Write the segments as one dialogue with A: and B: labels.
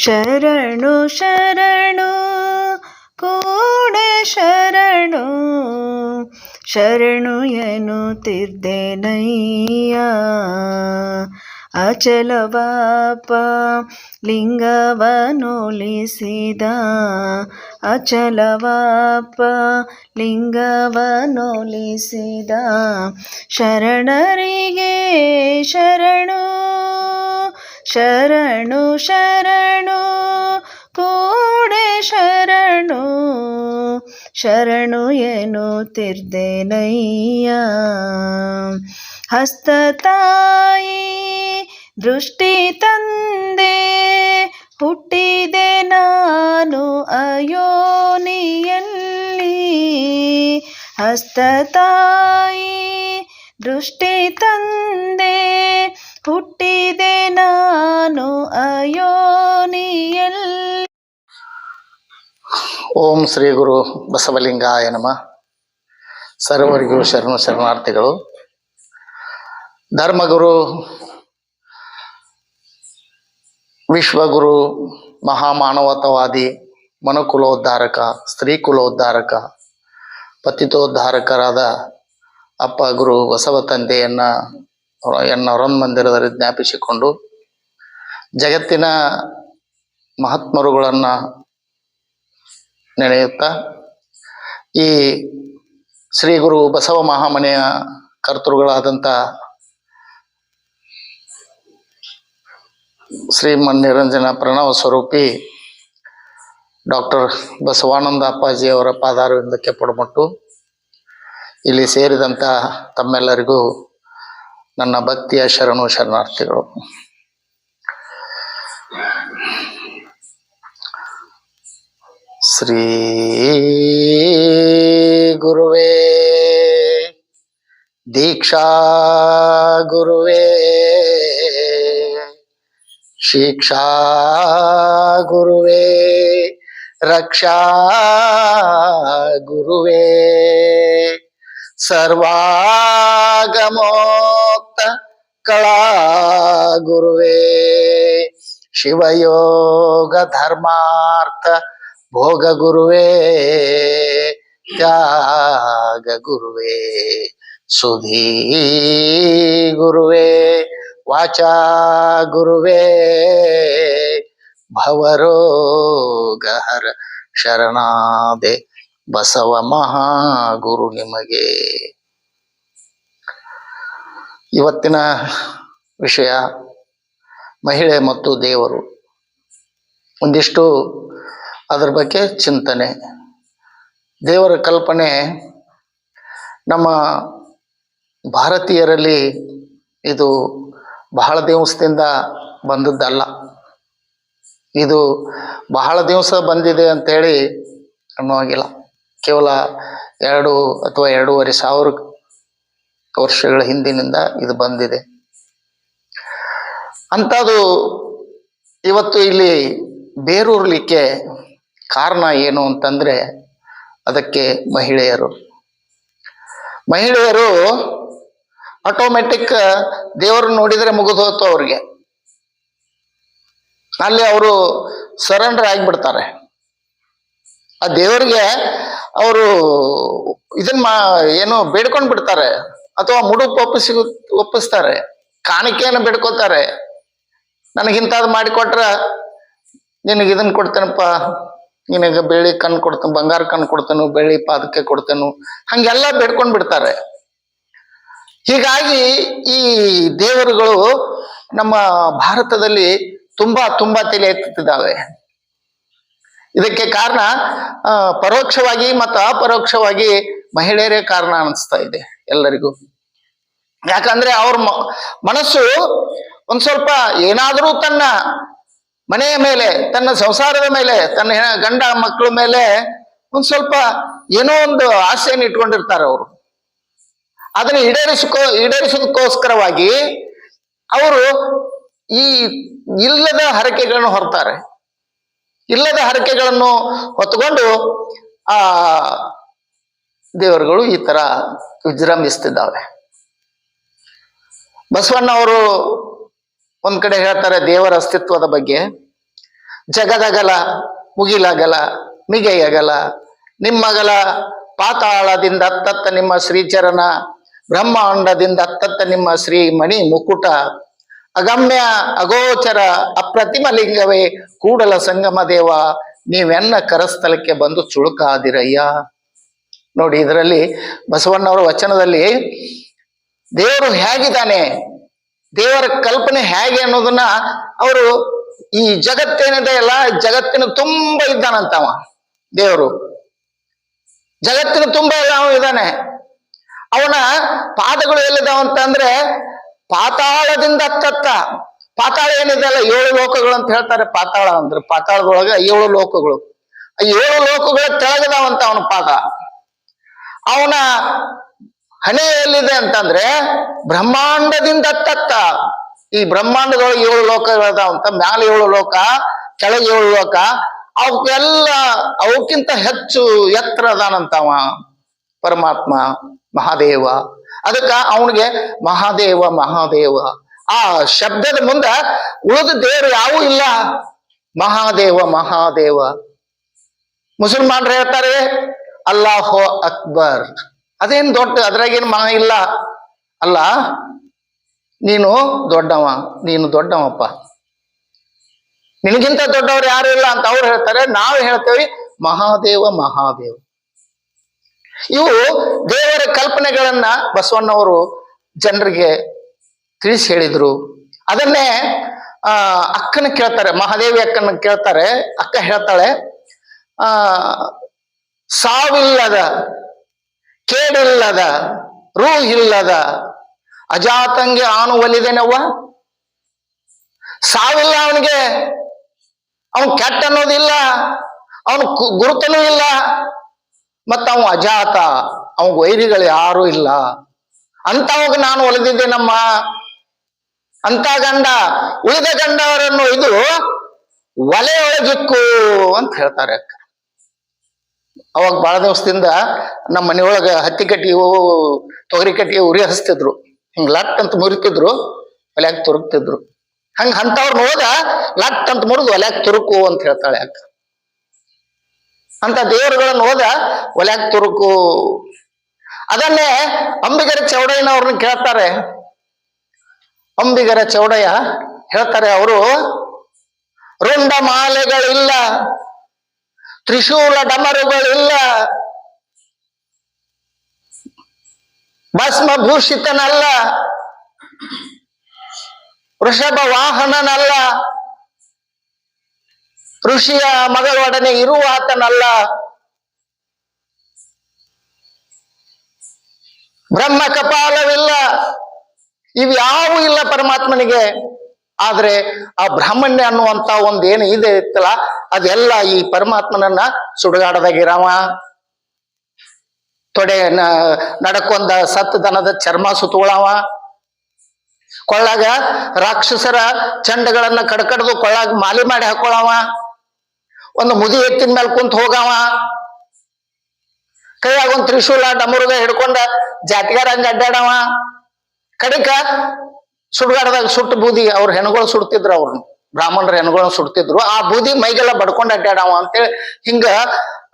A: ಶರಣು ಶರಣು ಕೋಡೆ ಶರಣು ಶರಣು ಎನ್ನುತ್ತಿದ್ದೇನಯ್ಯ. ಅಚಲವಾಪ ಲಿಂಗವನೊಲಿಸಿದ ಅಚಲವಾಪ ಲಿಂಗವನೊಲಿಸಿದ ಶರಣರಿಗೆ ಶರಣು ಶರಣು ಶರಣು ಕೋಡೆ ಶರಣು ಶರಣು ಎನ್ನುತ್ತಿದ್ದೇನಯ್ಯ. ಹಸ್ತ ತಾಯಿ ದೃಷ್ಟಿ ತಂದೆ ಹುಟ್ಟಿದೆ ನಾನು ಅಯೋನಿಯಲ್ಲಿ. ಹಸ್ತ ತಾಯಿ ದೃಷ್ಟಿ ತಂದೆ ಹುಟ್ಟಿದೆ ನಾನು ಅಯೋನಿಯಲ್ಲಿ.
B: ಓಂ ಶ್ರೀ ಗುರು ಬಸವಲಿಂಗಾಯ ನಮಃ. ಸರ್ವರಿಗೂ ಶರಣು ಶರಣಾರ್ಥಿಗಳು. ಧರ್ಮಗುರು, ವಿಶ್ವಗುರು, ಮಹಾಮಾನವತಾವಾದಿ, ಮನುಕುಲೋದ್ಧಾರಕ, ಸ್ತ್ರೀ ಕುಲೋದ್ಧಾರಕ, ಪತಿತೋದ್ಧಾರಕರಾದ ಅಪ್ಪ ಗುರು ಬಸವ ತಂದೆಯನ್ನು ಹೊರಮಂದಿರದಲ್ಲಿ ಜ್ಞಾಪಿಸಿಕೊಂಡು ಜಗತ್ತಿನ ಮಹಾತ್ಮರುಗಳನ್ನು ನೆನೆಯುತ್ತಾ ಈ ಶ್ರೀ ಗುರು ಬಸವ ಮಹಾಮನೆಯ ಕರ್ತೃಗಳಾದಂಥ ಶ್ರೀಮನ್ ನಿರಂಜನ ಪ್ರಣವ ಸ್ವರೂಪಿ ಡಾಕ್ಟರ್ ಬಸವಾನಂದ ಅಪ್ಪಾಜಿಯವರ ಪಾದಾರವಿಂದಕ್ಕೆ ಪಡಮಟ್ಟು ಇಲ್ಲಿ ಸೇರಿದಂಥ ತಮ್ಮೆಲ್ಲರಿಗೂ ನನ್ನ ಭಕ್ತಿಯ ಶರಣು ಶರಣಾರ್ಥಿಗಳು. ಶ್ರೀ ಗುರುವೇ ದೀಕ್ಷಾ ಗುರುವೇ ಶಿಕ್ಷಾ ಗುರುವೇ ರಕ್ಷಾ ಗುರುವೇ ಸರ್ವಾಗಮೋಕ್ತ ಕಳಾ ಗುರುವೇ ಶಿವಯೋಗ ಧರ್ಮಾರ್ಥ ಭೋಗ ಗುರುವೇ ತ್ಯಾಗ ಗುರುವೇ ಸುಧೀ ಗುರುವೇ ವಾಚಾ ಗುರುವೇ ಭವರೋಗಹರ ಶರಣಾದೆ ಬಸವ ಮಹಾಗುರು ನಿಮಗೆ. ಇವತ್ತಿನ ವಿಷಯ ಮಹಿಳೆ ಮತ್ತು ದೇವರು. ಒಂದಿಷ್ಟು ಅದರ ಬಗ್ಗೆ ಚಿಂತನೆ. ದೇವರ ಕಲ್ಪನೆ ನಮ್ಮ ಭಾರತೀಯರಲ್ಲಿ ಇದು ಬಹಳ ದಿವಸದಿಂದ ಬಂದದ್ದಲ್ಲ. ಇದು ಬಹಳ ದಿವಸ ಬಂದಿದೆ ಅಂತೇಳಿ ಅನ್ನೋಗಿಲ್ಲ. ಕೇವಲ 2 ಅಥವಾ 2,500 ವರ್ಷಗಳ ಹಿಂದಿನಿಂದ ಇದು ಬಂದಿದೆ. ಅಂಥದ್ದು ಇವತ್ತು ಇಲ್ಲಿ ಬೇರೂರ್ಲಿಕ್ಕೆ ಕಾರಣ ಏನು ಅಂತಂದರೆ ಅದಕ್ಕೆ ಮಹಿಳೆಯರು ಆಟೋಮೆಟಿಕ್ ದೇವರು ನೋಡಿದರೆ ಮುಗಿದು ಹೋಯ್ತು ಅವ್ರಿಗೆ. ಅಲ್ಲಿ ಅವರು ಸರೆಂಡರ್ ಆಗಿಬಿಡ್ತಾರೆ. ಆ ದೇವರಿಗೆ ಅವರು ಏನು ಬೇಡ್ಕೊಂಡು ಬಿಡ್ತಾರೆ, ಅಥವಾ ಮುಡುಪು ಒಪ್ಪಿಸ್ತಾರೆ, ಕಾಣಿಕೆಯನ್ನು ಬೇಡ್ಕೋತಾರೆ. ನನಗಿಂಥದ್ದು ಮಾಡಿಕೊಟ್ರ ನಿನಗೆ ಇದನ್ನು ಕೊಡ್ತೇನಪ್ಪ, ನಿನಗೆ ಬೆಳ್ಳಿ ಕಣ್ಣು ಕೊಡ್ತೇನೆ, ಬಂಗಾರ ಕಣ್ಣು ಕೊಡ್ತೇನೆ, ಬೆಳ್ಳಿ ಪಾದಕ್ಕೆ ಕೊಡ್ತೇನೆ, ಹಾಗೆಲ್ಲ ಬೇಡ್ಕೊಂಡು ಬಿಡ್ತಾರೆ. ಹೀಗಾಗಿ ಈ ದೇವರುಗಳು ನಮ್ಮ ಭಾರತದಲ್ಲಿ ತುಂಬಾ ತಲೆ ಎತ್ತುತ್ತಿದ್ದಾವೆ. ಇದಕ್ಕೆ ಕಾರಣ ಪರೋಕ್ಷವಾಗಿ ಮತ್ತು ಅಪರೋಕ್ಷವಾಗಿ ಮಹಿಳೆಯರೇ ಕಾರಣ ಅನಿಸ್ತಾ ಇದೆ ಎಲ್ಲರಿಗೂ. ಯಾಕಂದ್ರೆ ಅವ್ರ ಮನಸ್ಸು ಒಂದ್ ಸ್ವಲ್ಪ ಏನಾದರೂ ತನ್ನ ಮನೆಯ ಮೇಲೆ, ತನ್ನ ಸಂಸಾರದ ಮೇಲೆ, ತನ್ನ ಗಂಡ ಮಕ್ಕಳ ಮೇಲೆ ಒಂದ್ ಸ್ವಲ್ಪ ಏನೋ ಒಂದು ಆಸೆಯನ್ನು ಇಟ್ಕೊಂಡಿರ್ತಾರೆ ಅವರು. ಅದನ್ನು ಈಡೇರಿಸೋದಕ್ಕೋಸ್ಕರವಾಗಿ ಅವರು ಈ ಇಲ್ಲದ ಹರಕೆಗಳನ್ನು ಹೊರ್ತಾರೆ. ಇಲ್ಲದ ಹರಕೆಗಳನ್ನು ಹೊತ್ತುಕೊಂಡು ಆ ದೇವರುಗಳು ಈ ತರ ವಿಜೃಂಭಿಸ್ತಿದ್ದಾವೆ. ಬಸವಣ್ಣ ಅವರು ಒಂದ್ ಕಡೆ ಹೇಳ್ತಾರೆ ದೇವರ ಅಸ್ತಿತ್ವದ ಬಗ್ಗೆ. ಜಗದಗಲ ಮುಗಿಲಗಲ ಮಿಗೆಯಗಲ ನಿಮ್ಮಗಲ ಪಾತಾಳದಿಂದ ಅತ್ತತ್ತ ನಿಮ್ಮ ಶ್ರೀಚರಣ, ಬ್ರಹ್ಮಾಂಡದಿಂದ ಅತ್ತತ್ತ ನಿಮ್ಮ ಶ್ರೀ ಮಣಿ ಮುಕುಟ, ಅಗಮ್ಯ ಅಗೋಚರ ಅಪ್ರತಿಮ ಲಿಂಗವೇ ಕೂಡಲ ಸಂಗಮ ದೇವ, ನೀವೆನ್ನ ಕರಸ್ಥಲಕ್ಕೆ ಬಂದು ಚುಳುಕಾದಿರಯ್ಯ. ನೋಡಿ, ಇದರಲ್ಲಿ ಬಸವಣ್ಣವರ ವಚನದಲ್ಲಿ ದೇವರು ಹೇಗಿದ್ದಾನೆ, ದೇವರ ಕಲ್ಪನೆ ಹೇಗೆ ಅನ್ನೋದನ್ನ ಅವರು, ಈ ಜಗತ್ತೇನಿದೆ ಅಲ್ಲ, ಜಗತ್ತಿನ ತುಂಬ ಇದ್ದಾನಂತವ ದೇವರು. ಜಗತ್ತಿನ ತುಂಬ ಎಲ್ಲ ಅವ ಇದ್ದಾನೆ. ಅವನ ಪಾದಗಳು ಎಲ್ಲಿದಾವ ಅಂತಂದ್ರೆ ಪಾತಾಳದಿಂದ ಅತ್ತತ್ತ. ಪಾತಾಳ ಏನಿದೆ ಅಲ್ಲ, 7 ಲೋಕಗಳು ಅಂತ ಹೇಳ್ತಾರೆ. ಪಾತಾಳ ಅಂದ್ರೆ ಪಾತಾಳದೊಳಗ 7 ಲೋಕಗಳು. 7 ಲೋಕಗಳ ತೆಳಗದಾವಂತ ಅವನ ಪಾದ. ಅವನ ಹಣೆ ಎಲ್ಲಿದೆ ಅಂತಂದ್ರೆ ಬ್ರಹ್ಮಾಂಡದಿಂದ ಅತ್ತತ್ತ. ಈ ಬ್ರಹ್ಮಾಂಡದೊಳಗೆ 7 ಲೋಕಗಳದಾವಂತ. ಮ್ಯಾಲ 7 ಲೋಕ, ಕೆಳಗೆ 7 ಲೋಕ. ಅವಕ್ಕೆಲ್ಲ ಅವಕ್ಕಿಂತ ಹೆಚ್ಚು ಎತ್ತರ ಅದಾನಂತವ ಪರಮಾತ್ಮ ಮಹಾದೇವ. ಅದಕ್ಕ ಅವನಿಗೆ ಮಹಾದೇವ ಮಹಾದೇವ ಆ ಶಬ್ದದ ಮುಂದ ಉಳಿದ ದೇವರು ಯಾವೂ ಇಲ್ಲ. ಮಹಾದೇವ ಮಹಾದೇವ. ಮುಸಲ್ಮಾನರು ಹೇಳ್ತಾರೆ ಅಲ್ಲಾಹು ಅಕ್ಬರ್. ಅದೇನ್ ದೊಡ್ಡ, ಅದ್ರಾಗೇನು ಮಹಾ ಇಲ್ಲ. ಅಲ್ಲ, ನೀನು ದೊಡ್ಡವ, ನೀನು ದೊಡ್ಡವಪ್ಪ, ನಿನಗಿಂತ ದೊಡ್ಡವ್ರು ಯಾರು ಇಲ್ಲ ಅಂತ ಅವ್ರು ಹೇಳ್ತಾರೆ. ನಾವು ಹೇಳ್ತೇವೆ ಮಹಾದೇವ ಮಹಾದೇವ. ಇವು ದೇವರ ಕಲ್ಪನೆಗಳನ್ನ ಬಸವಣ್ಣವರು ಜನರಿಗೆ ತಿಳಿಸಿ ಹೇಳಿದ್ರು. ಅದನ್ನೇ ಅಕ್ಕನ ಕೇಳ್ತಾರೆ, ಮಹಾದೇವಿ ಅಕ್ಕನ ಕೇಳ್ತಾರೆ. ಅಕ್ಕ ಹೇಳ್ತಾಳೆ, ಸಾವಿಲ್ಲದ, ಕೇಡಿಲ್ಲದ, ರೂ ಇಲ್ಲದ ಅಜಾತಂಗೆ ಆನು ಒಲಿದೇನವ್ವ. ಸಾವಿಲ್ಲ ಅವನಿಗೆ, ಅವನ್ ಕೆಟ್ಟ ಅನ್ನೋದಿಲ್ಲ, ಅವನು ಗುರುತನೂ ಇಲ್ಲ, ಮತ್ತ ಅವ ಅಜಾತ, ಅವನ್ ವೈರಿಗಳು ಯಾರು ಇಲ್ಲ. ಅಂತವಾಗ ನಾನು ಒಲಿದಿದ್ದೇನಮ್ಮ. ಅಂತ ಗಂಡ ಉಳಿದ ಗಂಡವರನ್ನು ಇದು ಒಲೆಯೊಳಗಿಕ್ಕು ಅಂತ ಹೇಳ್ತಾರೆ ಅಕ್ಕ. ಅವಾಗ ಬಹಳ ದಿವಸದಿಂದ ನಮ್ಮ ಮನೆಯೊಳಗ ಹತ್ತಿ ಕಟ್ಟಿಗೆ, ತೊಗರಿ ಕಟ್ಟಿಗೆ ಉರಿ ಹಚ್ತಿದ್ರು. ಹಿಂಗ್ ಲಟ್ ಅಂತ ಮುರಿತಿದ್ರು, ಒಲ್ಯಾಗ ತುರುಕ್ತಿದ್ರು. ಅಂತವ್ರನ್ನ ಹೋದ ಲಟ್ ಅಂತ ಮುರಿದು ಒಲ್ಯಾಗ ತುರುಕು ಅಂತ ಹೇಳ್ತಾಳೆ ಅಕ್ಕ. ಅಂತ ದೇವರುಗಳನ್ನ ಹೋದ ಒಲ್ಯಾಗ ತುರುಕು. ಅದನ್ನೇ ಅಂಬಿಗರ ಚೌಡಯ್ಯನವ್ರನ್ನ ಕೇಳ್ತಾರೆ. ಅಂಬಿಗರ ಚೌಡಯ್ಯ ಹೇಳ್ತಾರೆ, ಅವರು ರುಂಡ ಮಾಲೆಗಳಿಲ್ಲ, ತ್ರಿಶೂಲ ಡಮರುಗಳಿಲ್ಲ, ಭಸ್ಮಭೂಷಿತನಲ್ಲ, ವೃಷಭ ವಾಹನನಲ್ಲ, ಋಷಿಯ ಮಗಳೊಡನೆ ಇರುವ ಆತನಲ್ಲ, ಬ್ರಹ್ಮ ಕಪಾಲವಿಲ್ಲ, ಇವ್ಯಾವೂ ಇಲ್ಲ ಪರಮಾತ್ಮನಿಗೆ. ಆದ್ರೆ ಆ ಬ್ರಾಹ್ಮಣ್ಯ ಅನ್ನುವಂತ ಒಂದೇನು ಇದೆ ಇತ್ತಲ್ಲ, ಅದೆಲ್ಲ ಈ ಪರಮಾತ್ಮನನ್ನ ಸುಡುಗಾಡದಾಗಿರವ, ತೊಡೆ ನಡಕೊಂದ ಸತ್ತು ದನದ ಚರ್ಮ ಸುತ್ತುಗಳವ, ಕೊಳ್ಳಾಗ ರಾಕ್ಷಸರ ಚಂಡಗಳನ್ನ ಕಡ್ಕಡ್ದು ಕೊಳ್ಳಾಗ ಮಾಲಿ ಮಾಡಿ ಹಾಕೊಳವ, ಒಂದು ಮುದಿ ಎತ್ತಿನ ಮೇಲೆ ಕುಂತ ಹೋಗವ, ಕೈಯಾಗ ಒಂದು ತ್ರಿಶೂಲ ಡಮರುಗ ಹಿಡ್ಕೊಂಡ ಜಾತಿಗಾರ ಹಂಗ ಅಡ್ಡಾಡವ, ಕಡಿಕ ಸುಡುಗಾಡದಾಗ ಸುಟ್ಟು ಬೂದಿ ಅವ್ರ ಹೆಣಗಳು ಸುಡ್ತಿದ್ರು, ಅವ್ರನ್ನ ಬ್ರಾಹ್ಮಣರ ಹೆಣಗಳನ್ನ ಸುಡ್ತಿದ್ರು. ಆ ಬೂದಿ ಮೈಗೆಲ್ಲ ಬಡ್ಕೊಂಡ್ ಅಡ್ಡಾಡವ ಅಂತೇಳಿ ಹಿಂಗ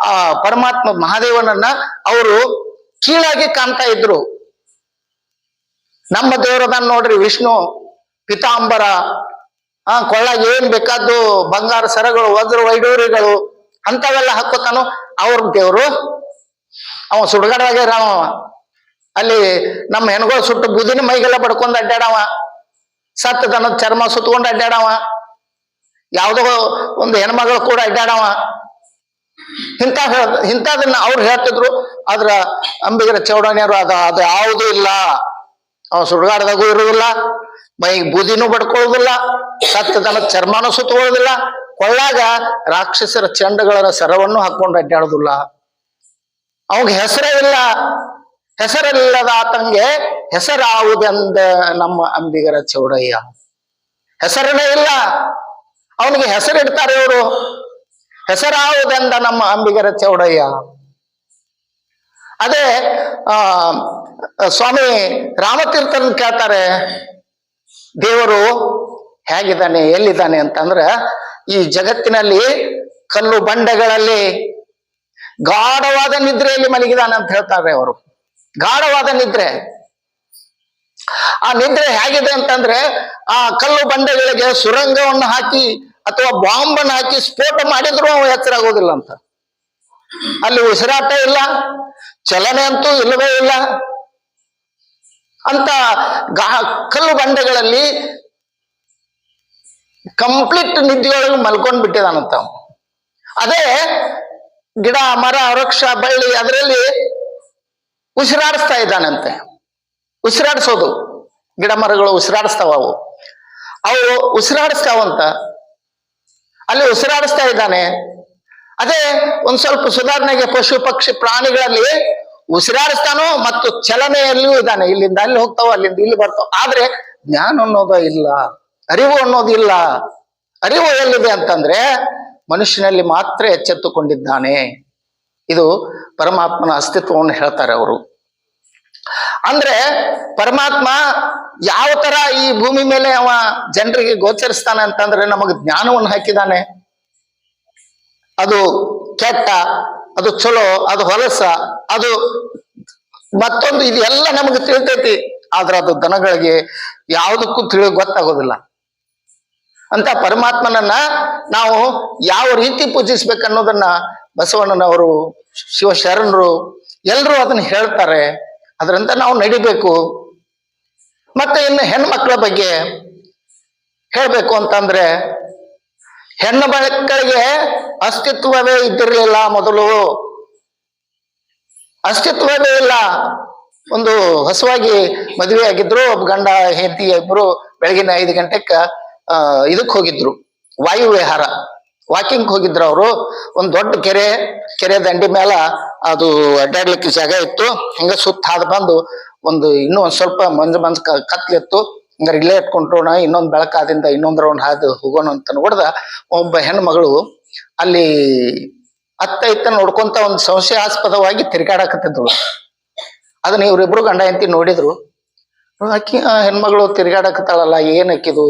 B: ಆ ಪರಮಾತ್ಮ ಮಹಾದೇವನನ್ನ ಅವರು ಕೀಳಾಗಿ ಕಾಣ್ತಾ ಇದ್ರು. ನಮ್ಮ ದೇವರದನ್ನ ನೋಡ್ರಿ, ವಿಷ್ಣು ಪಿತಾಂಬರ, ಕೊಳ್ಳಾಗ ಏನ್ ಬೇಕಾದ್ದು ಬಂಗಾರ ಸರಗಳು, ವಜ್ರ ವೈಡೂರಿಗಳು ಅಂತವೆಲ್ಲ ಹಾಕೋತಾನು. ಅವ್ರ ದೇವ್ರು ಅವ ಸುಡುಗಾಡದಾಗ ಇರವ. ಅಲ್ಲಿ ನಮ್ಮ ಹೆಣ್ಗಳು ಸುಟ್ಟು ಬುದಿನ ಮೈಗೆಲ್ಲ ಬಡ್ಕೊಂಡ್ ಅಡ್ಡಾಡವ, ಸತ್ತ ದನದ ಚರ್ಮ ಸುತ್ಕೊಂಡ್ ಅಡ್ಡಾಡವ, ಯಾವ್ದೋ ಒಂದು ಹೆಣ್ಮಗಳು ಕೂಡ ಅಡ್ಡಾಡವ. ಇಂಥದನ್ನ ಅವ್ರು ಹೇಳ್ತಿದ್ರು. ಆದ್ರ ಅಂಬಿಗರ ಚೌಡಣ್ಯರು ಅದು ಯಾವುದೂ ಇಲ್ಲ. ಅವ ಸುಡುಗಾಡದಾಗೂ ಇರುವುದಿಲ್ಲ, ಮೈಗೆ ಬೂದಿನೂ ಬಡ್ಕೊಳ್ಳೋದಿಲ್ಲ, ಸತ್ತ ದನದ ಚರ್ಮನೂ ಸುತ್ತಕೊಳ್ಳೋದಿಲ್ಲ, ಕೊಳ್ಳಾಗ ರಾಕ್ಷಸರ ಚಂಡಗಳ ಸರವನ್ನು ಹಾಕೊಂಡು ಅಡ್ಡಾಡೋದಿಲ್ಲ. ಅವಾಗ ಹೆಸರೇ ಇಲ್ಲ. ಹೆಸರಿಲ್ಲದ ಆತಂಗೆ ಹೆಸರಾವುದೆಂದ ನಮ್ಮ ಅಂಬಿಗರ ಚೌಡಯ್ಯ. ಹೆಸರನೇ ಇಲ್ಲ, ಅವನಿಗೆ ಹೆಸರಿಡ್ತಾರೆ ಇವರು. ಹೆಸರಾವುದೆಂದ ನಮ್ಮ ಅಂಬಿಗರ ಚೌಡಯ್ಯ. ಅದೇ ಸ್ವಾಮಿ ರಾಮತೀರ್ಥನ್ ಕೇಳ್ತಾರೆ, ದೇವರು ಹೇಗಿದ್ದಾನೆ, ಎಲ್ಲಿದ್ದಾನೆ ಅಂತಂದ್ರೆ ಈ ಜಗತ್ತಿನಲ್ಲಿ ಕಲ್ಲು ಬಂಡೆಗಳಲ್ಲಿ ಗಾಢವಾದ ನಿದ್ರೆಯಲ್ಲಿ ಮಲಗಿದಾನೆ ಅಂತ ಹೇಳ್ತಾರೆ ಅವರು. ಗಾಢವಾದ ನಿದ್ರೆ. ಆ ನಿದ್ರೆ ಹೇಗಿದೆ ಅಂತಂದ್ರೆ ಆ ಕಲ್ಲು ಬಂಡೆಗಳಿಗೆ ಸುರಂಗವನ್ನು ಹಾಕಿ ಅಥವಾ ಬಾಂಬನ್ನು ಹಾಕಿ ಸ್ಫೋಟ ಮಾಡಿದ್ರು ಅವ ಎಚ್ಚರಾಗೋದಿಲ್ಲ ಅಂತ. ಅಲ್ಲಿ ಉಸಿರಾಟ ಇಲ್ಲ, ಚಲನೆ ಅಂತೂ ಇಲ್ಲವೇ ಇಲ್ಲ ಅಂತ ಕಲ್ಲು ಬಂಡೆಗಳಲ್ಲಿ ಕಂಪ್ಲೀಟ್ ನಿದ್ದೆಯೊಳಗೆ ಮಲ್ಕೊಂಡ್ ಬಿಟ್ಟಿದಾನಂತ. ಅದೇ ಗಿಡ ಮರ ವೃಕ್ಷ ಬಳ್ಳಿ ಅದರಲ್ಲಿ ಉಸಿರಾಡಿಸ್ತಾ ಇದ್ದಾನಂತೆ. ಉಸಿರಾಡಿಸೋದು, ಗಿಡ ಮರಗಳು ಉಸಿರಾಡಿಸ್ತಾವ, ಅವು ಉಸಿರಾಡಿಸ್ತಾವಂತ. ಅಲ್ಲಿ ಉಸಿರಾಡಿಸ್ತಾ ಇದ್ದಾನೆ. ಅದೇ ಒಂದ್ ಸ್ವಲ್ಪ ಸುಧಾರಣೆಗೆ ಪಶು ಪಕ್ಷಿ ಪ್ರಾಣಿಗಳಲ್ಲಿ ಉಸಿರಾಡಿಸ್ತಾನೋ ಮತ್ತು ಚಲನೆಯಲ್ಲಿಯೂ ಇದ್ದಾನೆ. ಇಲ್ಲಿಂದ ಅಲ್ಲಿ ಹೋಗ್ತಾವ, ಅಲ್ಲಿಂದ ಇಲ್ಲಿ ಬರ್ತಾವ. ಆದ್ರೆ ಜ್ಞಾನ ಅನ್ನೋದು ಇಲ್ಲ, ಅರಿವು ಅನ್ನೋದಿಲ್ಲ. ಅರಿವು ಎಲ್ಲಿದೆ ಅಂತಂದ್ರೆ ಮನುಷ್ಯನಲ್ಲಿ ಮಾತ್ರ ಎಚ್ಚೆತ್ತುಕೊಂಡಿದ್ದಾನೆ. ಇದು ಪರಮಾತ್ಮನ ಅಸ್ತಿತ್ವವನ್ನು ಹೇಳ್ತಾರೆ ಅವರು. ಅಂದ್ರೆ ಪರಮಾತ್ಮ ಯಾವ ತರ ಈ ಭೂಮಿ ಮೇಲೆ ಅವ ಜನರಿಗೆ ಗೋಚರಿಸ್ತಾನೆ ಅಂತಂದ್ರೆ ನಮಗೆ ಜ್ಞಾನವನ್ನು ಹಾಕಿದ್ದಾನೆ. ಅದು ಕೆಟ್ಟ, ಅದು ಚಲೋ, ಅದು ಹೊಲಸ, ಅದು ಮತ್ತೊಂದು, ಇದೆಲ್ಲ ನಮಗೆ ತಿಳಿತೈತಿ. ಆದ್ರೆ ಅದು ದನಗಳಿಗೆ ಯಾವುದಕ್ಕೂ ಗೊತ್ತಾಗೋದಿಲ್ಲ. ಅಂತ ಪರಮಾತ್ಮನನ್ನ ನಾವು ಯಾವ ರೀತಿ ಪೂಜಿಸ್ಬೇಕನ್ನೋದನ್ನ ಬಸವಣ್ಣನವರು, ಶಿವಶರಣರು ಎಲ್ಲರೂ ಅದನ್ನ ಹೇಳ್ತಾರೆ. ಅದರಂತ ನಾವು ನಡಿಬೇಕು. ಮತ್ತೆ ಇನ್ನು ಹೆಣ್ಮಕ್ಳ ಬಗ್ಗೆ ಹೇಳ್ಬೇಕು ಅಂತಂದ್ರೆ ಹೆಣ್ಣು ಮಕ್ಕಳಿಗೆ ಅಸ್ತಿತ್ವವೇ ಇದ್ದಿರಲಿಲ್ಲ. ಮೊದಲು ಅಸ್ತಿತ್ವವೇ ಇಲ್ಲ. ಒಂದು ಹೊಸವಾಗಿ ಮದುವೆ ಆಗಿದ್ರು, ಒಬ್ಬ ಗಂಡ ಹೆಂಡತಿ ಇಬ್ರು ಬೆಳಗಿನ 5 ಗಂಟೆಕ್ಕ ಇದಕ್ ಹೋಗಿದ್ರು, ವಾಯು ವಿಹಾರ ವಾಕಿಂಗ್ ಹೋಗಿದ್ರು ಅವರು. ಒಂದ್ ದೊಡ್ಡ ಕೆರೆ ದಂಡಿ ಮೇಲ ಅದು ಅಡ್ಡಾಡ್ಲಿಕ್ಕೆ ಜಾಗ ಇತ್ತು. ಹಿಂಗ ಸುತ್ತ ಹಾದ್ ಬಂದು ಇನ್ನೂ ಒಂದ್ ಸ್ವಲ್ಪ ಮಂಜ್ ಕತ್ಲಿತ್ತು. ಹಂಗಾರೆ ಇಲ್ಲೇ ಇಟ್ಕೊಂಡ್ರೋಣ, ಇನ್ನೊಂದ್ ಬೆಳಕಾದಿಂದ ಇನ್ನೊಂದ್ ರೌಂಡ್ ಹಾದು ಹೋಗೋಣ ಅಂತ ನೋಡ್ದ ಒಬ್ಬ ಹೆಣ್ಮಗಳು ಅಲ್ಲಿ ಅತ್ತ ಇತ್ತ ನೋಡ್ಕೊಂತ ಒಂದ್ ಸಂಶಯಾಸ್ಪದವಾಗಿ ತಿರ್ಗಾಡಕತ್ತಿದ್ರು. ಅದನ್ನ ಇವ್ರಿಬ್ರು ಗಂಡ ಹೆಂಡತಿ ನೋಡಿದ್ರು. ಆಕಿ ಹೆಣ್ಮಗಳು ತಿರ್ಗಾಡಕತ್ತಾಳಲ್ಲ, ಏನ್ ಆಕಿದು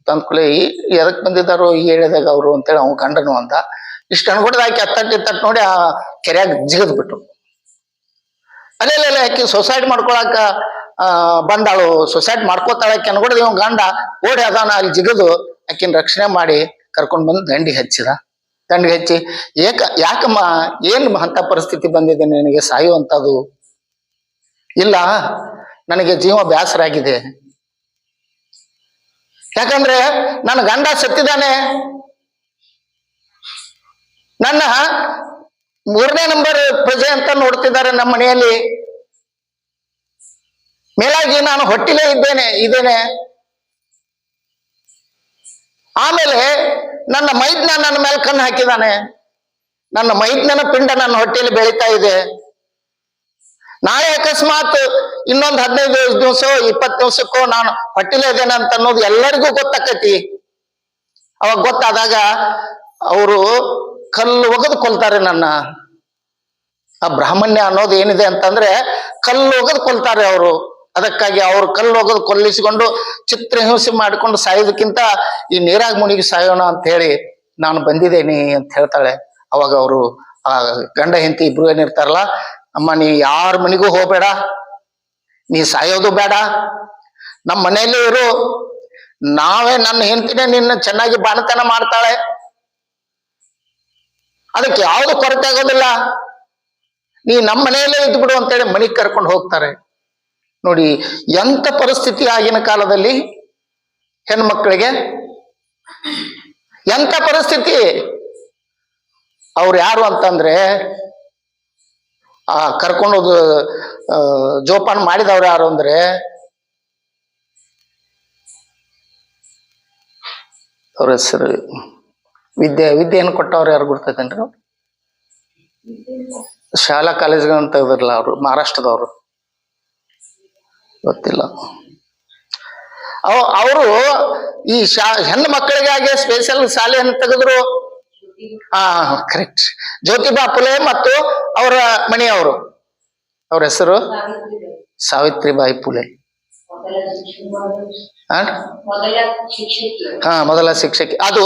B: ತಂದ್ಕೂಲೆ ಎದಕ್ ಬಂದಿದ್ದಾರೋ ಈ ಹೇಳಿದಾಗ ಅವರು ಅಂತೇಳಿ ಅವ್ನು ಗಂಡನು ಅಂದ. ಇಷ್ಟ ಅನ್ಕೊಡ್ದ ಆಕಿ ಅತ್ತಟ್ಟ ನೋಡಿ ಆ ಕೆರೆಯಾಗ ಜಿಗದ್ ಬಿಟ್ಟು. ಅಲ್ಲೆಲ್ಲ ಆಕಿ ಸೊಸೈಡ್ ಮಾಡ್ಕೊಳಕ ಬಂದಾಳು. ಸೊಸೈಡ್ ಮಾಡ್ಕೋತಾಳಕ್ಕೆ ಅನ್ಕೊಡ್ದ ಇವ್ ಗಂಡ ಓಡಿ ಅದಾನ ಅಲ್ಲಿ ಜಿಗದು ಆಕಿನ ರಕ್ಷಣೆ ಮಾಡಿ ಕರ್ಕೊಂಡ್ ಬಂದು ದಂಡಿಗೆ ಹಚ್ಚಿದ. ದಂಡಿಗೆ ಹಚ್ಚಿ ಯಾಕಮ್ಮ ಏನ್ ಅಂತ ಪರಿಸ್ಥಿತಿ ಬಂದಿದೆ ನಿನಗೆ, ಸಾಯುವಂತದು ಇಲ್ಲ, ನನಗೆ ಜೀವ ಬೇಸರ ಆಗಿದೆ. ಯಾಕಂದ್ರೆ ನನ್ನ ಗಂಡ ಸತ್ತಿದ್ದಾನೆ, ನನ್ನ 3ನೇ ನಂಬರ್ ಪ್ರಜೆ ಅಂತ ನೋಡ್ತಿದ್ದಾರೆ ನಮ್ಮ ಮನೆಯಲ್ಲಿ. ಮೇಲಾಗಿ ನಾನು ಹೊಟ್ಟಿಲೇ ಇದ್ದೇನೆ. ಆಮೇಲೆ ನನ್ನ ಮೈದ್ನ ನನ್ನ ಮೇಲೆ ಕಣ್ಣು ಹಾಕಿದ್ದಾನೆ. ನನ್ನ ಮೈದ್ನನ ಪಿಂಡ ನನ್ನ ಹೊಟ್ಟೆಯಲ್ಲಿ ಬೆಳೀತಾ ಇದೆ. ನಾಳೆ ಅಕಸ್ಮಾತ್ ಇನ್ನೊಂದು 15 ದಿವಸ 20 ದಿವಸಕ್ಕೋ ನಾನು ಹೊಟ್ಟಿಲೇ ಇದ್ದೇನೆ ಅಂತ ಅನ್ನೋದು ಎಲ್ಲರಿಗೂ ಗೊತ್ತಾಕತಿ. ಅವಾಗ ಗೊತ್ತಾದಾಗ ಅವರು ಕಲ್ಲು ಒಗೆದು ಕೊಲ್ತಾರೆ ನನ್ನ. ಆ ಬ್ರಾಹ್ಮಣ್ಯ ಅನ್ನೋದು ಏನಿದೆ ಅಂತಂದ್ರೆ ಕಲ್ಲು ಒಗೆದು ಕೊಲ್ತಾರೆ ಅವರು. ಅದಕ್ಕಾಗಿ ಅವ್ರು ಕಲ್ಲು ಒಗೆದು ಕೊಲ್ಲಿಸಿಕೊಂಡು ಚಿತ್ರಹಿಂಸೆ ಮಾಡಿಕೊಂಡು ಸಾಯೋದಕ್ಕಿಂತ ಈ ನೀರಾಗ ಮುನಿಗಿ ಸಾಯೋಣ ಅಂತ ಹೇಳಿ ನಾನು ಬಂದಿದ್ದೇನೆ ಅಂತ ಹೇಳ್ತಾಳೆ. ಅವಾಗ ಅವರು ಆ ಗಂಡ ಹೆಂಡತಿ ಇಬ್ರು ಏನಿರ್ತಾರಲ್ಲ, ಅಮ್ಮ ನೀ ಯಾರ ಮನೆಗೂ ಹೋಗ್ಬೇಡ, ನೀ ಸಾಯೋದು ಬೇಡ, ನಮ್ಮ ಮನೆಯಲ್ಲೇ ಇರು, ನಾವೇ ನನ್ನ ಹೆಂಡತಿನೇ ನಿನ್ನ ಚೆನ್ನಾಗಿ ಬಾಣತನ ಮಾಡ್ತಾಳೆ, ಅದಕ್ಕೆ ಯಾವುದು ಕೊರತೆ ಆಗೋದಿಲ್ಲ, ನೀ ನಮ್ಮ ಮನೆಯಲ್ಲೇ ಇದ್ದು ಬಿಡು ಅಂತೇಳಿ ಮನೆಗೆ ಕರ್ಕೊಂಡು ಹೋಗ್ತಾರೆ. ನೋಡಿ ಎಂತ ಪರಿಸ್ಥಿತಿ ಆಗಿನ ಕಾಲದಲ್ಲಿ ಹೆಣ್ಮಕ್ಳಿಗೆ, ಎಂತ ಪರಿಸ್ಥಿತಿ. ಅವ್ರು ಯಾರು ಅಂತಂದ್ರೆ ಆ ಕರ್ಕೊಂಡೋದು ಜೋಪಾನ ಮಾಡಿದವ್ರು ಯಾರು ಅಂದ್ರೆ ಅವ್ರ ಹೆಸರು ವಿದ್ಯೆಯನ್ನು ಕೊಟ್ಟವ್ರು ಯಾರು ಗೊತ್ತೈತೇನ್ರಿ? ಶಾಲಾ ಕಾಲೇಜ್ಗಳಂತ ಇದ್ರಲ್ಲ ಅವರು, ಮಹಾರಾಷ್ಟ್ರದವರು, ಗೊತ್ತಿಲ್ಲ. ಅವರು ಈ ಹೆಣ್ಣು ಮಕ್ಕಳಿಗಾಗಿ ಸ್ಪೆಷಲ್ ಶಾಲೆಯನ್ನು ತೆಗೆದ್ರು. ಕರೆಕ್ಟ್, ಜ್ಯೋತಿಬಾ ಫುಲೆ ಮತ್ತು ಅವರ ಮನೆಯವರು, ಅವ್ರ ಹೆಸರು ಸಾವಿತ್ರಿಬಾಯಿ ಫುಲೆ. ಹಾ, ಮೊದಲ ಶಿಕ್ಷಕಿ. ಅದು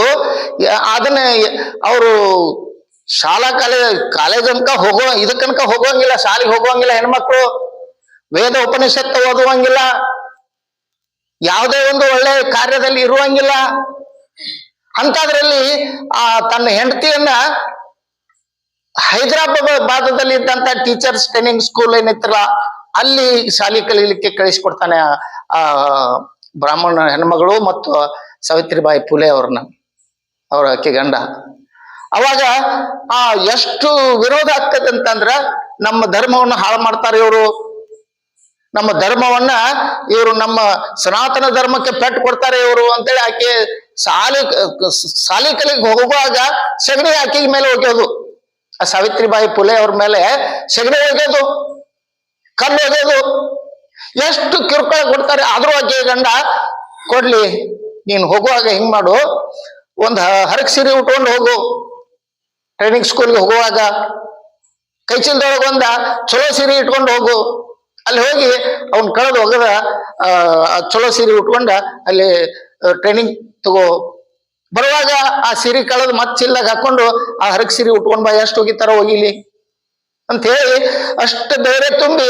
B: ಅದನ್ನ ಅವರು ಶಾಲಾ ಕಾಲೇಜ್ ಅನ್ಕ ಇದಕ್ಕನಕ ಹೋಗುವಂಗಿಲ್ಲ, ಶಾಲೆಗೆ ಹೋಗುವಂಗಿಲ್ಲ ಹೆಣ್ಮಕ್ಳು, ವೇದ ಉಪನಿಷತ್ತು ಓದುವಂಗಿಲ್ಲ, ಯಾವುದೇ ಒಂದು ಒಳ್ಳೆ ಕಾರ್ಯದಲ್ಲಿ ಇರುವಂಗಿಲ್ಲ. ಅಂತದ್ರಲ್ಲಿ ತನ್ನ ಹೆಂಡತಿಯನ್ನ ಹೈದರಾಬಾದದಲ್ಲಿ ಇದ್ದಂತ ಟೀಚರ್ಸ್ ಟ್ರೈನಿಂಗ್ ಸ್ಕೂಲ್ ಏನಿತ್ತಲ್ಲ ಅಲ್ಲಿ ಶಾಲೆ ಕಲೀಲಿಕ್ಕೆ ಕಳಿಸ್ಕೊಡ್ತಾನೆ ಆ ಬ್ರಾಹ್ಮಣ ಹೆಣ್ಮಗಳು ಮತ್ತು ಸಾವಿತ್ರಿಬಾಯಿ ಫುಲೆ ಅವ್ರ ಆಕೆ ಗಂಡ. ಅವಾಗ ಎಷ್ಟು ವಿರೋಧ ಆಗ್ತದೆ ಅಂತಂದ್ರ ನಮ್ಮ ಧರ್ಮವನ್ನು ಹಾಳು ಮಾಡ್ತಾರೆ ಇವರು, ನಮ್ಮ ಧರ್ಮವನ್ನ ಇವರು ನಮ್ಮ ಸನಾತನ ಧರ್ಮಕ್ಕೆ ಪೆಟ್ಟು ಕೊಡ್ತಾರೆ ಇವರು ಅಂತೇಳಿ ಆಕೆ ಶಾಲೆ ಕಲಿಗೆ ಹೋಗುವಾಗ ಸಗಣಿ ಆಕೆಗೆ ಮೇಲೆ ಹೋಗ್ಯೋದು, ಆ ಸಾವಿತ್ರಿಬಾಯಿ ಫುಲೆ ಅವ್ರ ಮೇಲೆ ಸಗಣಿ ಹೋಗ್ಯೋದು, ಕಲ್ಲು ಹೋಗ್ಯೋದು, ಎಷ್ಟು ಕಿರುಕುಳ ಕೊಡ್ತಾರೆ. ಆದ್ರೂ ಆಕೆ ಗಂಡ ಕೊಡ್ಲಿ, ನೀನ್ ಹೋಗುವಾಗ ಹಿಂಗ್ ಮಾಡು, ಒಂದ್ ಹರಕ್ ಸೀರೆ ಉಟ್ಕೊಂಡು ಹೋಗು, ಟ್ರೈನಿಂಗ್ ಸ್ಕೂಲ್ಗೆ ಹೋಗುವಾಗ ಕೈ ಚೀಲದೊಳಗೆ ಒಂದ ಚಲೋ ಸೀರೆ ಇಟ್ಕೊಂಡು ಹೋಗು, ಅಲ್ಲಿ ಹೋಗಿ ಅವ್ನ್ ಕಳೆದು ಹೋಗದ ಚಲೋ ಸೀರೆ ಉಟ್ಕೊಂಡ ಅಲ್ಲಿ ಟ್ರೈನಿಂಗ್ ತಗೋ, ಬರುವಾಗ ಆ ಸೀರೆ ಕಳೆದು ಮತ್ ಚಿಲ್ಲಾಗ ಹಾಕೊಂಡು ಆ ಹರಕ್ ಸೀರೆ ಉಟ್ಕೊಂಡ್ ಬಾ, ಎಷ್ಟು ಹೋಗಿತಾರ ಹೋಗಿಲಿ ಅಂತ ಹೇಳಿ ಅಷ್ಟು ಧೈರ್ಯ ತುಂಬಿ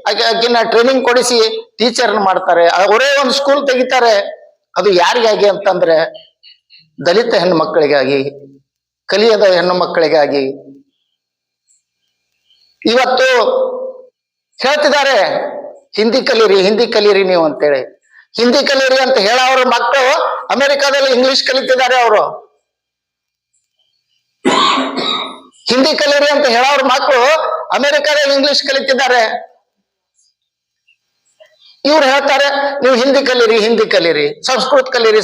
B: ಆಕಿನ ಟ್ರೈನಿಂಗ್ ಕೊಡಿಸಿ ಟೀಚರ್ನ ಮಾಡ್ತಾರೆ. ಅವರೇ ಒಂದು ಸ್ಕೂಲ್ ತೆಗಿತಾರೆ. ಅದು ಯಾರಿಗಾಗಿ ಅಂತಂದ್ರೆ ದಲಿತ ಹೆಣ್ಣು ಮಕ್ಕಳಿಗಾಗಿ, ಕಲಿಯದ ಹೆಣ್ಣು ಮಕ್ಕಳಿಗಾಗಿ. ಇವತ್ತು ಹೇಳ್ತಿದ್ದಾರೆ ಹಿಂದಿ ಕಲೀರಿ ನೀವು ಅಂತೇಳಿ. ಹಿಂದಿ ಕಲೀರಿ ಅಂತ ಹೇಳೋರ ಮಕ್ಕಳು ಅಮೆರಿಕಾದಲ್ಲಿ ಇಂಗ್ಲಿಷ್ ಕಲಿತಿದ್ದಾರೆ. ಅವರು ಹಿಂದಿ ಕಲೀರಿ ಅಂತ ಹೇಳೋರ ಮಕ್ಕಳು ಅಮೆರಿಕಾದಲ್ಲಿ ಇಂಗ್ಲಿಷ್ ಕಲಿತಿದ್ದಾರೆ. ಇವ್ರು ಹೇಳ್ತಾರೆ ನೀವು ಹಿಂದಿ ಕಲೀರಿ, ಸಂಸ್ಕೃತ ಕಲೀರಿ,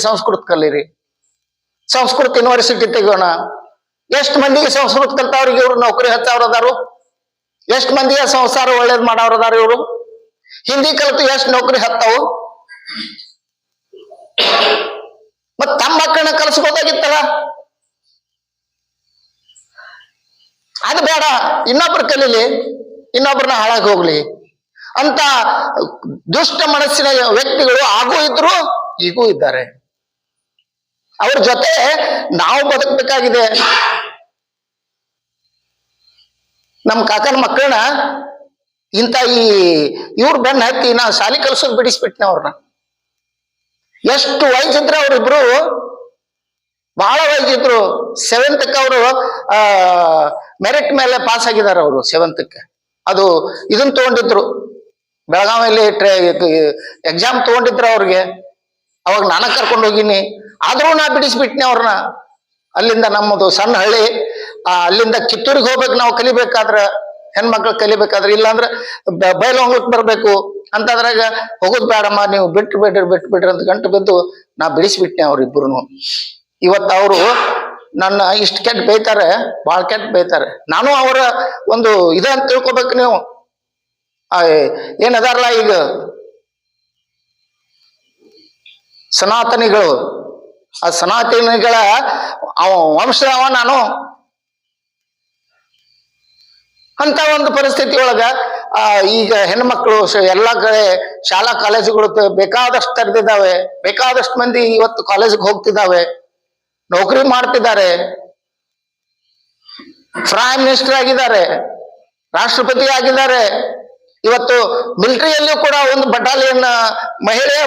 B: ಸಂಸ್ಕೃತ ಯೂನಿವರ್ಸಿಟಿ ತೆಗೋಣ. ಎಷ್ಟು ಮಂದಿಗೆ ಸಂಸ್ಕೃತ ಕಲ್ತವ್ರಿಗೆ ಇವ್ರು ನೌಕರಿ ಹಚ್ಚವ್ರದಾರು, ಎಷ್ಟು ಮಂದಿಗೆ ಸಂಸಾರ ಒಳ್ಳೇದ್ ಮಾಡವ್ರದಾರ ಇವರು. ಹಿಂದಿ ಕಲಿತು ಎಷ್ಟು ನೌಕರಿ ಹತ್ತಾವು. ಮತ್ ತಮ್ಮ ಮಕ್ಕಳನ್ನ ಕಲಿಸ್ಬೋದಾಗಿತ್ತಲ್ಲ. ಅದು ಬೇಡ, ಇನ್ನೊಬ್ರು ಕಲೀಲಿ, ಇನ್ನೊಬ್ರನ್ನ ಹಾಳಾಗಿ ಹೋಗ್ಲಿ ಅಂತ ದುಷ್ಟ ಮನಸ್ಸಿನ ವ್ಯಕ್ತಿಗಳು ಆಗೂ ಇದ್ರು, ಈಗೂ ಇದ್ದಾರೆ. ಅವ್ರ ಜೊತೆ ನಾವು ಬದುಕಬೇಕಾಗಿದೆ. ನಮ್ಮ ಕಾಕನ ಮಕ್ಕಳನ್ನ ಇಂಥ ಇವ್ರ ಬೆನ್ನ ಹತ್ತಿ ನಾ ಶಾಲೆ ಕಲ್ಸೋದು ಬಿಡಿಸ್ಬಿಟ್ನೆ ಅವ್ರನ್ನ. ಎಷ್ಟು ವಯಸ್ಸಿದ್ರ ಅವ್ರಿಬ್ರು, ಬಹಳ ವಯಸ್ಸಿದ್ರು. 7th ಅವರು ಮೆರಿಟ್ ಮೇಲೆ ಪಾಸ್ ಆಗಿದ್ದಾರೆ. ಅವರು 7th ಅದು ಇದನ್ನ ತಗೊಂಡಿದ್ರು, ಬೆಳಗಾವಿಯಲ್ಲಿ ಎಕ್ಸಾಮ್ ತಗೊಂಡಿದ್ರು ಅವ್ರಿಗೆ. ಅವಾಗ ನಾನು ಕರ್ಕೊಂಡು ಹೋಗಿನಿ, ಆದ್ರೂ ನಾ ಬಿಡಿಸ್ಬಿಟ್ನೆ ಅವ್ರನ್ನ. ಅಲ್ಲಿಂದ ನಮ್ಮದು ಸಣ್ಣ ಹಳ್ಳಿ, ಅಲ್ಲಿಂದ ಕಿತ್ತೂರಿಗೆ ಹೋಗ್ಬೇಕು ನಾವು ಕಲಿಬೇಕಾದ್ರ, ಹೆಣ್ಮಕ್ಳು ಕಲಿಬೇಕಾದ್ರೆ. ಇಲ್ಲಾಂದ್ರೆ ಬಯಲಹೊಂಗಕ್ಕೆ ಬರ್ಬೇಕು ಅಂತದ್ರಾಗ ಹೋಗೋದ್ ಬೇಡಮ್ಮ, ನೀವು ಬಿಟ್ಬಿಡ್ರಿ ಅಂತ ಗಂಟು ಬಿದ್ದು ನಾ ಬಿಡಿಸ್ಬಿಟ್ನೆ ಅವ್ರಿಬ್ರು. ಇವತ್ತು ಅವರು ನನ್ನ ಇಷ್ಟು ಕೆಟ್ಟ ಬೈತಾರೆ, ಭಾಳ ಕೆಟ್ಟ ಬೈತಾರೆ. ನಾನು ಅವರ ಒಂದು ಅಂತ ತಿಳ್ಕೊಬೇಕು ನೀವು. ಏನದಾರಲ್ಲ ಈಗ ಸನಾತನಿಗಳು, ಆ ಸನಾತನಿಗಳ ವಂಶದವ ನಾನು. ಅಂತ ಒಂದು ಪರಿಸ್ಥಿತಿ ಒಳಗ ಈಗ ಹೆಣ್ಮಕ್ಳು ಎಲ್ಲಾ ಕಡೆ ಶಾಲಾ ಕಾಲೇಜುಗಳು ಬೇಕಾದಷ್ಟು ತೆರೆದಿದ್ದಾವೆ. ಬೇಕಾದಷ್ಟು ಮಂದಿ ಇವತ್ತು ಕಾಲೇಜಿಗೆ ಹೋಗ್ತಿದ್ದಾವೆ, ನೌಕರಿ ಮಾಡ್ತಿದ್ದಾರೆ, ಪ್ರೈಮ್ ಮಿನಿಸ್ಟರ್ ಆಗಿದ್ದಾರೆ, ರಾಷ್ಟ್ರಪತಿ ಆಗಿದ್ದಾರೆ. ಇವತ್ತು ಮಿಲಿಟರಿಯಲ್ಲೂ ಕೂಡ ಒಂದು ಮಹಿಳೆಯ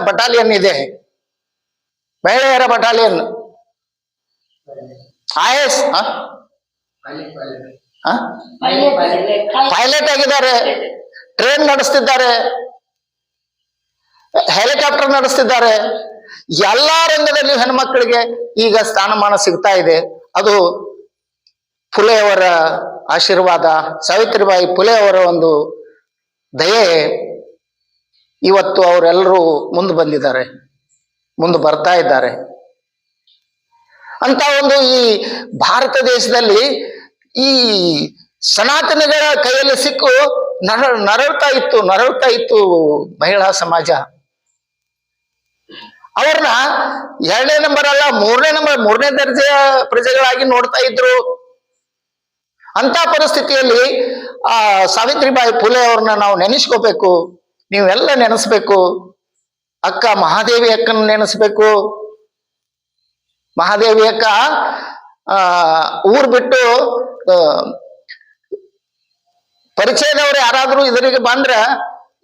B: ಬಟಾಲಿಯನ್ ಇದೆ, ಮಹಿಳೆಯರ ಬಟಾಲಿಯನ್. IAS ಪೈಲಟ್ ಆಗಿದ್ದಾರೆ, ಟ್ರೈನ್ ನಡೆಸ್ತಿದ್ದಾರೆ, ಹೆಲಿಕಾಪ್ಟರ್ ನಡೆಸ್ತಿದ್ದಾರೆ. ಎಲ್ಲಾ ರಂಗದಲ್ಲಿ ಹೆಣ್ಮಕ್ಳಿಗೆ ಈಗ ಸ್ಥಾನಮಾನ ಸಿಗ್ತಾ ಇದೆ. ಅದು ಫುಲೆಯವರ ಆಶೀರ್ವಾದ, ಸಾವಿತ್ರಿಬಾಯಿ ಫುಲೆ ಅವರ ಒಂದು ದಯೆ. ಇವತ್ತು ಅವರೆಲ್ಲರೂ ಮುಂದೆ ಬಂದಿದ್ದಾರೆ, ಮುಂದೆ ಬರ್ತಾ ಇದ್ದಾರೆ. ಅಂತ ಒಂದು ಈ ಭಾರತ ದೇಶದಲ್ಲಿ ಈ ಸನಾತನಿಗಳ ಕೈಯಲ್ಲಿ ಸಿಕ್ಕು ನರಳ್ತಾ ಇತ್ತು ಮಹಿಳಾ ಸಮಾಜ. ಅವ್ರನ್ನ 2ನೇ ನಂಬರ್ ಅಲ್ಲ 3ನೇ ದರ್ಜೆಯ ಪ್ರಜೆಗಳಾಗಿ ನೋಡ್ತಾ ಇದ್ರು. ಅಂತ ಪರಿಸ್ಥಿತಿಯಲ್ಲಿ ಸಾವಿತ್ರಿಬಾಯಿ ಫುಲೆ ಅವ್ರನ್ನ ನಾವು ನೆನೆಸ್ಕೋಬೇಕು, ನೀವೆಲ್ಲ ನೆನೆಸ್ಬೇಕು. ಅಕ್ಕ ಮಹಾದೇವಿ ಅಕ್ಕನ ನೆನೆಸ್ಬೇಕು. ಮಹಾದೇವಿ ಅಕ್ಕ ಊರ್ ಬಿಟ್ಟು ಪರಿಚಯದವ್ರು ಯಾರಾದ್ರೂ ಇದರಿಗೆ ಬಂದ್ರ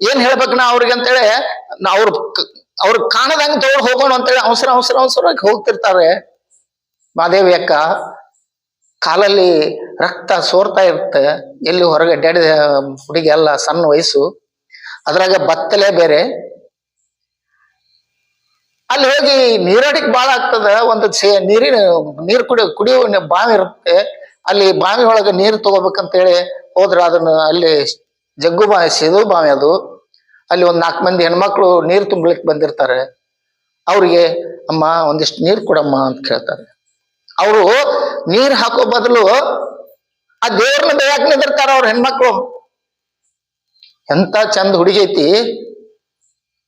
B: ಏನ್ ಹೇಳ್ಬೇಕು ನಾ ಅವ್ರಿಗೆ ಅಂತೇಳಿ ಅವ್ರ ಕಾಣದಂಗ ತಗೊಂಡು ಹೋಗೋಣ ಅಂತೇಳಿ ಅವಸರವಾಗಿ ಹೋಗ್ತಿರ್ತಾರೆ. ಮಹಾದೇವಿ ಅಕ್ಕ ಕಾಲಲ್ಲಿ ರಕ್ತ ಸೋರ್ತಾ ಇರುತ್ತೆ, ಎಲ್ಲಿ ಹೊರಗೆ ಅಡ್ಡಾಡಿದ ಹುಡುಗಿ ಎಲ್ಲ ಸಣ್ಣ ವಯಸ್ಸು, ಅದ್ರಾಗ ಬತ್ತಲೆ ಬೇರೆ. ಅಲ್ಲಿ ಹೋಗಿ ನೀರಾಡಿಕ್ ಬಾಳ ಆಗ್ತದ. ಒಂದು ನೀರು ಕುಡಿಯುವ ಬಾವಿ ಇರುತ್ತೆ, ಅಲ್ಲಿ ಬಾವಿ ಒಳಗೆ ನೀರು ತಗೋಬೇಕಂತೇಳಿ ಹೋದ್ರ ಅದನ್ನ ಅಲ್ಲಿ ಜಗ್ಗು ಬಾವಿ, ಸಿದು ಬಾವಿ ಅದು. ಅಲ್ಲಿ ಒಂದ್ 4 ಮಂದಿ ಹೆಣ್ಮಕ್ಳು ನೀರು ತುಂಬಲಿಕ್ಕೆ ಬಂದಿರ್ತಾರೆ. ಅವ್ರಿಗೆ ಅಮ್ಮ ಒಂದಿಷ್ಟು ನೀರು ಕೊಡಮ್ಮ ಅಂತ ಕೇಳ್ತಾರೆ. ಅವರು ನೀರ್ ಹಾಕೋ ಬದಲು ಆ ದೇವ್ರನ್ನ ಬೇಯಾಕ್ ನಿಂದಿರ್ತಾರ ಅವ್ರ ಹೆಣ್ಮಕ್ಳು. ಎಂತ ಚಂದ ಹುಡುಗಿ ಐತಿ,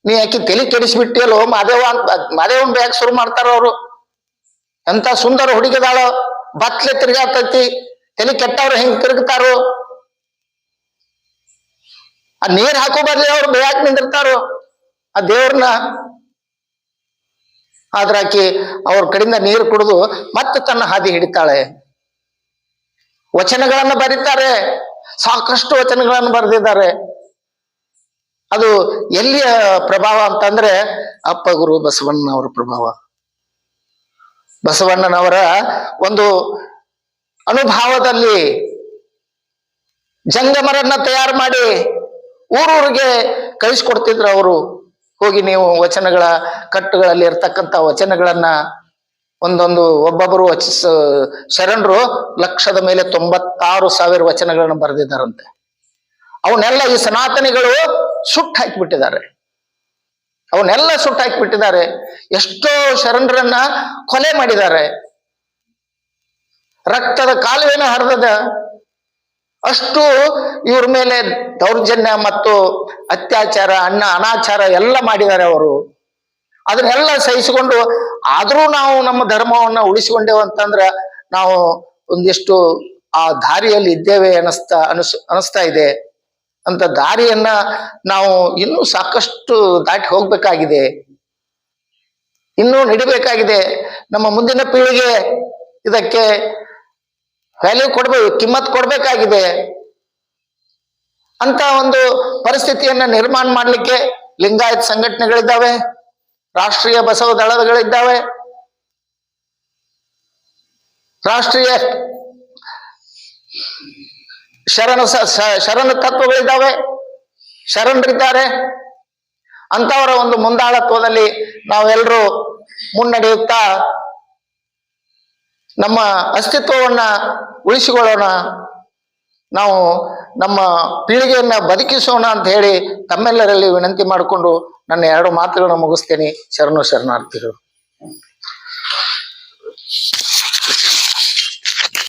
B: ನೀ ಆಕಿ ತಲೆ ಕೆಡಿಸ್ಬಿಟ್ಟಿಯಲ್ಲೋ ಮಾದೇವನ್ ಬೇಯಕ್ ಶುರು ಮಾಡ್ತಾರ ಅವರು. ಎಂತ ಸುಂದರ ಹುಡುಗಿದಾಳ, ಬತ್ಲೆ ತಿರ್ಗಾತೈತಿ, ತಲೆ ಕೆಟ್ಟವ್ರ ಹೆಂಗ್ ತಿರುಗ್ತಾರೋ. ಆ ನೀರ್ ಹಾಕೋ ಬದ್ಲಿ ಅವ್ರು ಬೇಯಾಕ್ ನಿಂದಿರ್ತಾರೋ ಆ ದೇವ್ರನ್ನ. ಆದ್ರ ಆಕಿ ಅವ್ರ ಕಡೆಯಿಂದ ನೀರು ಕುಡಿದು ಮತ್ತೆ ತನ್ನ ಹಾದಿ ಹಿಡಿತಾಳೆ. ವಚನಗಳನ್ನ ಬರೀತಾರೆ, ಸಾಕಷ್ಟು ವಚನಗಳನ್ನು ಬರೆದಿದ್ದಾರೆ. ಅದು ಎಲ್ಲಿಯ ಪ್ರಭಾವ ಅಂತಂದ್ರೆ ಅಪ್ಪ ಗುರು ಬಸವಣ್ಣನವರ ಪ್ರಭಾವ. ಬಸವಣ್ಣನವರ ಒಂದು ಅನುಭವದಲ್ಲಿ ಜಂಗಮರನ್ನ ತಯಾರು ಮಾಡಿ ಊರೂರಿಗೆ ಕಳಿಸ್ಕೊಡ್ತಿದ್ರು ಅವರು. ಹೋಗಿ ನೀವು ವಚನಗಳ ಕಟ್ಟುಗಳಲ್ಲಿ ಇರ್ತಕ್ಕಂಥ ವಚನಗಳನ್ನ ಒಬ್ಬೊಬ್ಬರು ಶರಣರು 196,000 ವಚನಗಳನ್ನು ಬರೆದಿದ್ದಾರಂತೆ. ಅವನ್ನೆಲ್ಲ ಈ ಸನಾತನಿಗಳು ಸುಟ್ಟು ಹಾಕಿಬಿಟ್ಟಿದ್ದಾರೆ. ಎಷ್ಟೋ ಶರಣರನ್ನ ಕೊಲೆ ಮಾಡಿದ್ದಾರೆ. ರಕ್ತದ ಕಾಲುವೆನ ಹರಿದದ. ಅಷ್ಟು ಇವ್ರ ಮೇಲೆ ದೌರ್ಜನ್ಯ ಮತ್ತು ಅತ್ಯಾಚಾರ, ಅನಾಚಾರ ಎಲ್ಲ ಮಾಡಿದ್ದಾರೆ ಅವರು. ಅದನ್ನೆಲ್ಲ ಸಹಿಸಿಕೊಂಡು ಆದ್ರೂ ನಾವು ನಮ್ಮ ಧರ್ಮವನ್ನ ಉಳಿಸಿಕೊಂಡೇವು ಅಂತಂದ್ರ ನಾವು ಒಂದಿಷ್ಟು ಆ ದಾರಿಯಲ್ಲಿ ಇದ್ದೇವೆ ಅನಿಸ್ತಾ ಇದೆ. ಅಂತ ದಾರಿಯನ್ನ ನಾವು ಇನ್ನೂ ಸಾಕಷ್ಟು ದಾಟಿ ಹೋಗ್ಬೇಕಾಗಿದೆ, ಇನ್ನೂ ನಡಿಬೇಕಾಗಿದೆ. ನಮ್ಮ ಮುಂದಿನ ಪೀಳಿಗೆ ಇದಕ್ಕೆ ವ್ಯಾಲ್ಯೂ ಕಿಮ್ಮತ್ ಕೊಡ್ಬೇಕಾಗಿದೆ. ಅಂತ ಒಂದು ಪರಿಸ್ಥಿತಿಯನ್ನ ನಿರ್ಮಾಣ ಮಾಡ್ಲಿಕ್ಕೆ ಲಿಂಗಾಯತ್ ಸಂಘಟನೆಗಳಿದ್ದಾವೆ, ರಾಷ್ಟ್ರೀಯ ಬಸವ ದಳಗಳಿದ್ದಾವೆ, ರಾಷ್ಟ್ರೀಯ ಶರಣ ತತ್ವಗಳಿದ್ದಾವೆ, ಶರಣರಿದ್ದಾರೆ. ಅಂತವರ ಒಂದು ಮುಂದಾಳತ್ವದಲ್ಲಿ ನಾವೆಲ್ಲರೂ ಮುನ್ನಡೆಯುತ್ತಾ ನಮ್ಮ ಅಸ್ತಿತ್ವವನ್ನ ಉಳಿಸಿಕೊಳ್ಳೋಣ, ನಾವು ನಮ್ಮ ಪೀಳಿಗೆಯನ್ನ ಬದುಕಿಸೋಣ ಅಂತ ಹೇಳಿ ತಮ್ಮೆಲ್ಲರಲ್ಲಿ ವಿನಂತಿ ಮಾಡಿಕೊಂಡು ನನ್ನ 2 ಮಾತುಗಳನ್ನು ಮುಗಿಸ್ತೇನೆ. ಶರಣಾರ್ಥಿಗಳು.